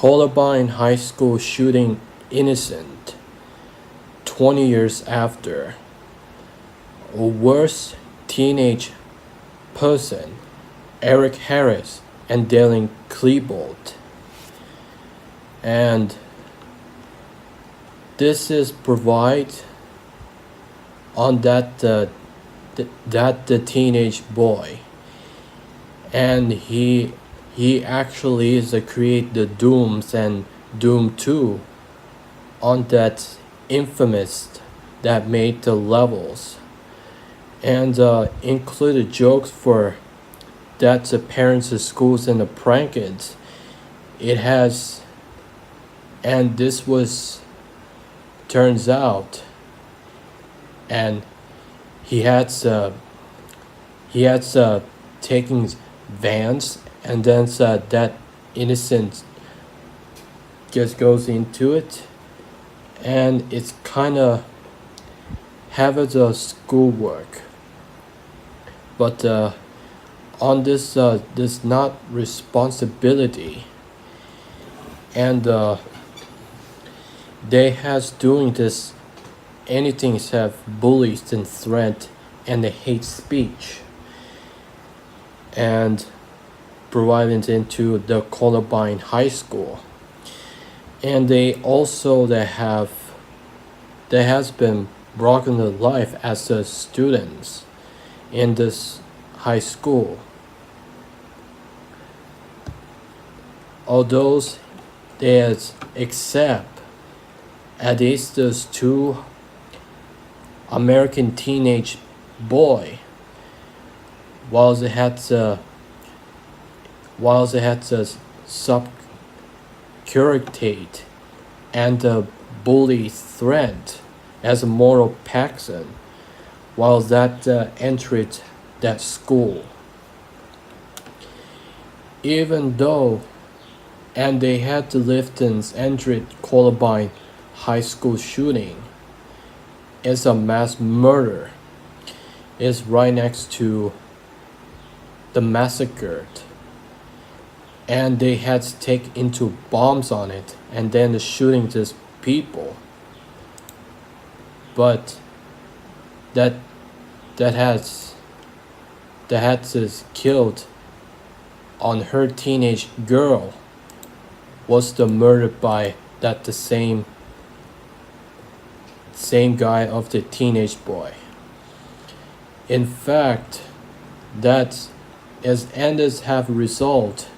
Columbine High School shooting innocent 20 years after. A worse teenage person, Eric Harris and Dylan Klebold. And this is provide on that the teenage boy, and he actually is create the Dooms and Doom 2 on that infamous that made the levels, and included jokes for that the parents, the schools, and the prankins. It has, and this was turns out, and he had taking Vans, and then that innocent just goes into it, and it's kind of have it schoolwork, but on this not responsibility, and they has doing this anything have bullies and threat and the hate speech, and provided into the Columbine High School. And they also they has been broken their life as the students in this high school. Although there's except at least those two American teenage boy, while they had the subcurate and the bully threat as a moral person, while that entered that school. Even though, and they had the Liftons entered Columbine High School shooting. It's a mass murder. It's right next to the Massacre, and they had to take into bombs on it, and then the shooting these people. But that has killed on her teenage girl was the murder by that the same guy of the teenage boy. In fact, that as enders have result,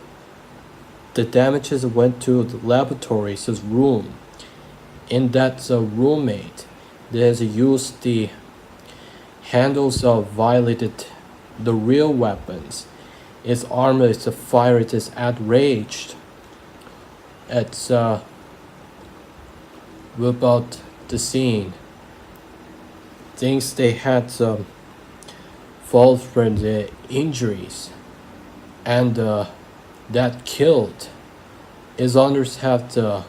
the damages went to the laboratory's room. In that roommate, they has used the handles of violated the real weapons. Its armor is fire. It is outraged. It's about the scene. Things they had fall from the injuries, and that killed is others have the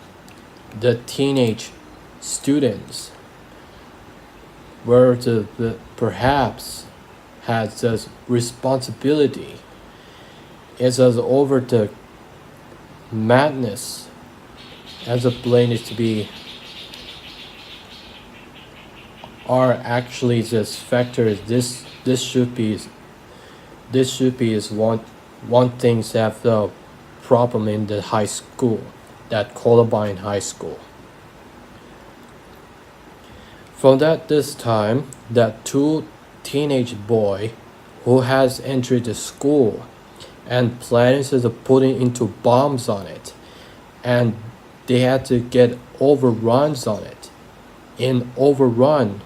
teenage students where the perhaps has the responsibility is as over the madness as a blame is to be are actually this factor. This should be is one thing that have the problem in the high school, that Columbine High School. From this time, that two teenage boy who has entered the school and plans to putting into bombs on it, and they had to get overruns on it, in overrun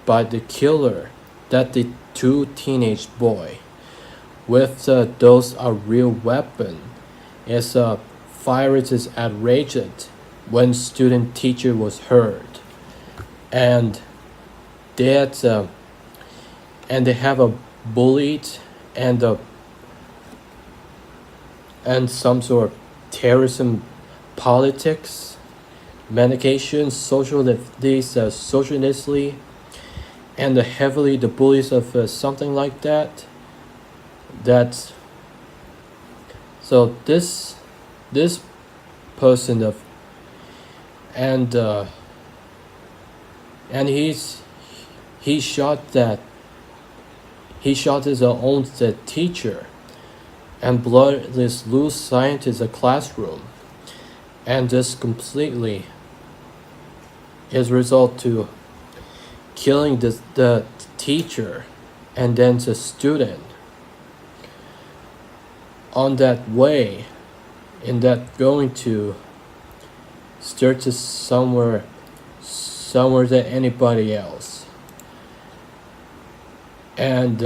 by the killer, that the two teenage boy with those a real weapon is fire is outraged when student teacher was heard, and that and they have a bullied and some sort of terrorism politics medication socialistly, and heavily the bullies of something like that. So this person of, and and he shot that he shot his own teacher and blood this loose scientist in a classroom, and this completely is result to killing the teacher and then the student. On that way, in that going to start to somewhere than anybody else. And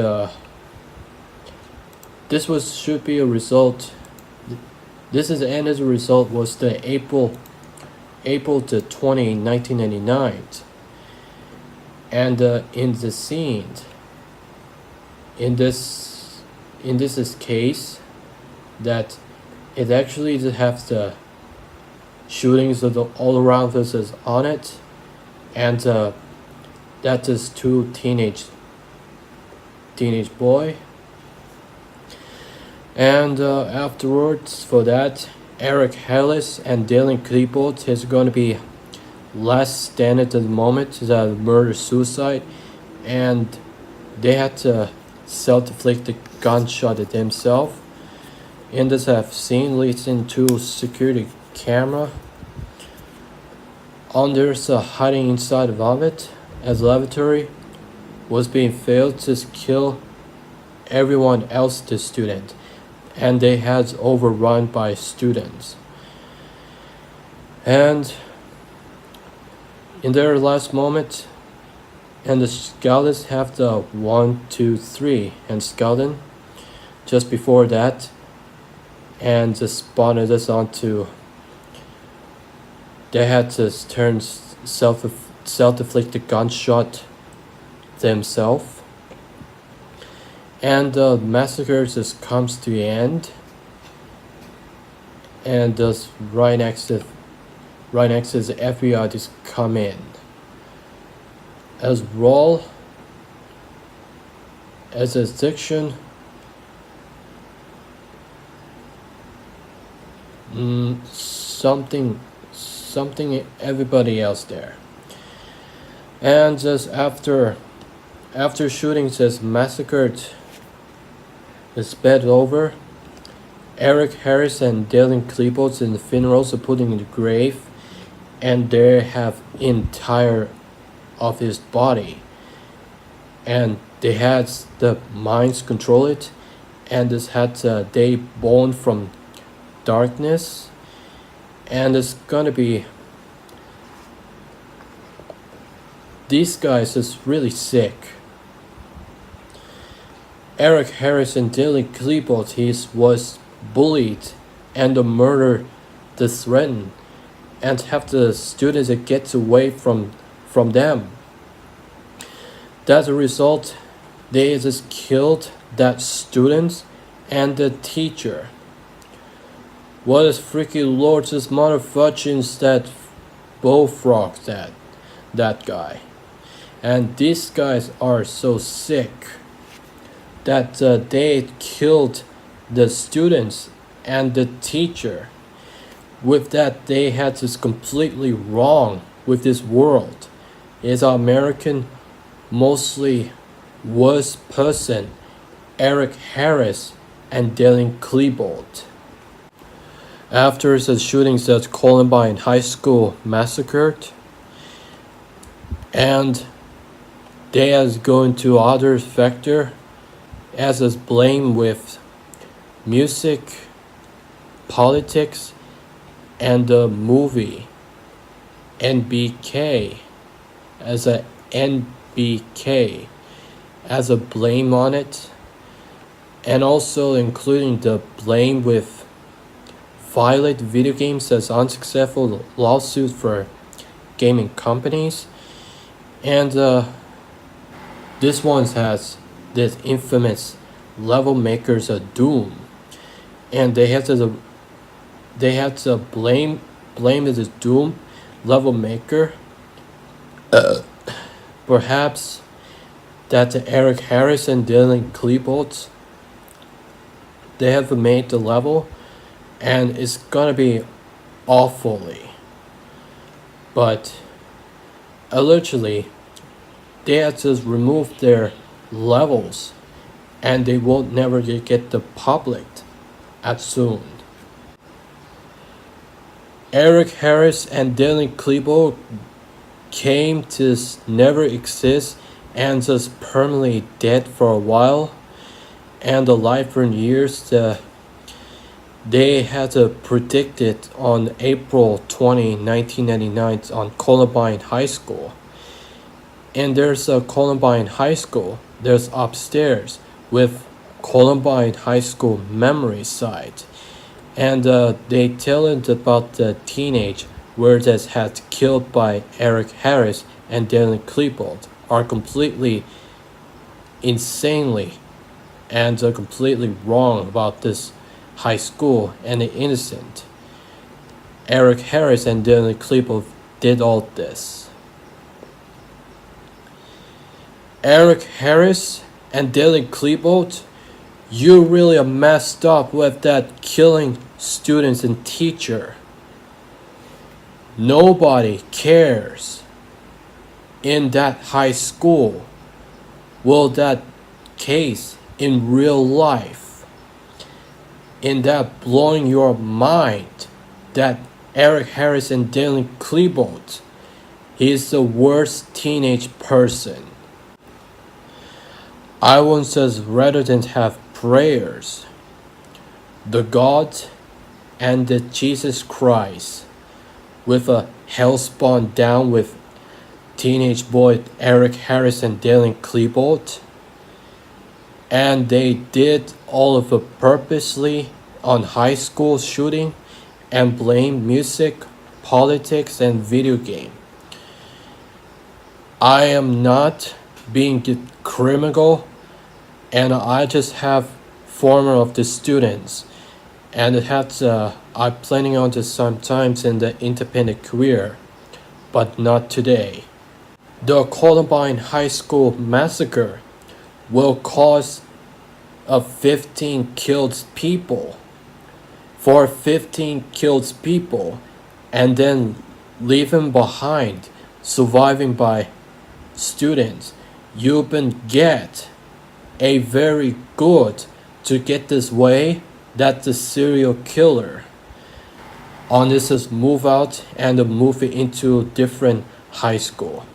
this should be a result. This is the end as a result was the April to 20, 1999. And in the scene, in this case, that it actually have the shootings of all around us is on it, and that is two teenage boy. And afterwards, for that, Harris and Dylan Klebold is going to be less stand at the moment, the murder-suicide, and they had to self-inflict the gunshot at themselves. And this have seen leads into security camera. There's hiding inside of it as lavatory was being failed to kill everyone else, the student, and they had overrun by students. And in their last moment, and the skeletons have the 1, 2, 3 and skeleton just before that, and just spawned us onto. They had to turn self-inflicted gunshot themselves, and the massacre just comes to the end, and just right next to the FBI just come in as raw as a section. Something everybody else there. And just after shooting just massacred is bed over, Harris and Dylan Klebold in the funerals are put in the grave, and they have entire of his body, and they had the minds control it, and this had they born from darkness, and it's gonna be these guys is really sick. Harris and Dylan Klebold was bullied and the murder the threatened, and have the students that get away from them. As a result, they just killed that student and the teacher. What is freaking Lord's motherfuckers that bullfrog that guy. And these guys are so sick that they killed the students and the teacher. With that, they had this completely wrong with this world. Is American mostly worst person, Harris and Dylan Klebold. After the shootings at Columbine High School massacred, and they has gone to other factor as is blame with music, politics, and the movie NBK as a NBK as a blame on it, and also including the blame with violate video games as unsuccessful lawsuit for gaming companies, and this one has this infamous level makers of Doom, and they had to blame this Doom level maker. Perhaps that Harris and Dylan Klebold, they have made the level, and it's gonna be awfully. But allegedly, they had just removed their levels and they will never get the public as soon. Eric Harris and Dylan Klebold came to never exist and just permanently dead for a while. And the life in years they had predicted on April 20, 1999 on Columbine High School. And there's a Columbine High School. There's upstairs with Columbine High School memory site. And they tell it about the teenage where that had killed by Eric Harris and Dylan Klebold are completely insanely and completely wrong about this high school and the innocent. Eric Harris and Dylan Klebold did all this. Eric Harris and Dylan Klebold, you really are messed up with that killing students and teacher. Nobody cares in that high school. Will that case in real life, in that blowing your mind, that Eric Harris and Dylan Klebold, he is the worst teenage person. I once says rather than have prayers, the God and the Jesus Christ with a hell spawn down with teenage boy Eric Harris and Dylan Klebold, and they did all of it purposely on high school shooting and blame music, politics, and video game. I am not being criminal, and I just have former of the students, and it has I'm planning on this sometimes in the independent career, but not today. The Columbine High School massacre will cause 15 killed people. For 15 killed people, and then leaving behind, surviving by students, you've been get a very good to get this way that the serial killer on this is move out and move it into different high school,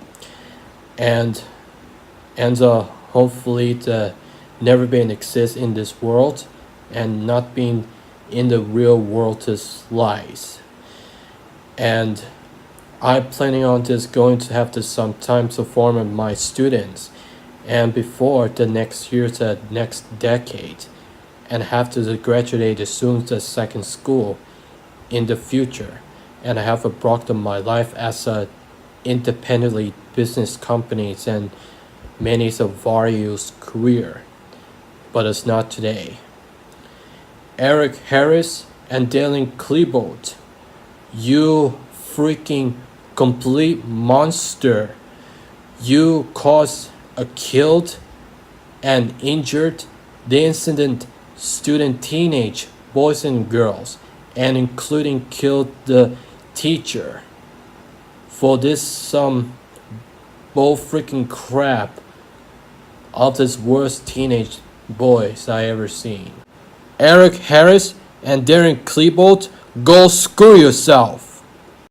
and hopefully the never been exist in this world and not being in the real world is lies. And I'm planning on this going to have this sometimes to form my students and before the next year the next decade, and have to graduate as soon as the second school in the future, and I have brought my life as a independently business companies and many of various career, but it's not today. Eric Harris and Dylan Klebold, you freaking complete monster. You caused a killed and injured the incident student teenage boys and girls, and including killed the teacher. For this some bull freaking crap of this worst teenage boys I ever seen. Eric Harris and Dylan Klebold, go screw yourself.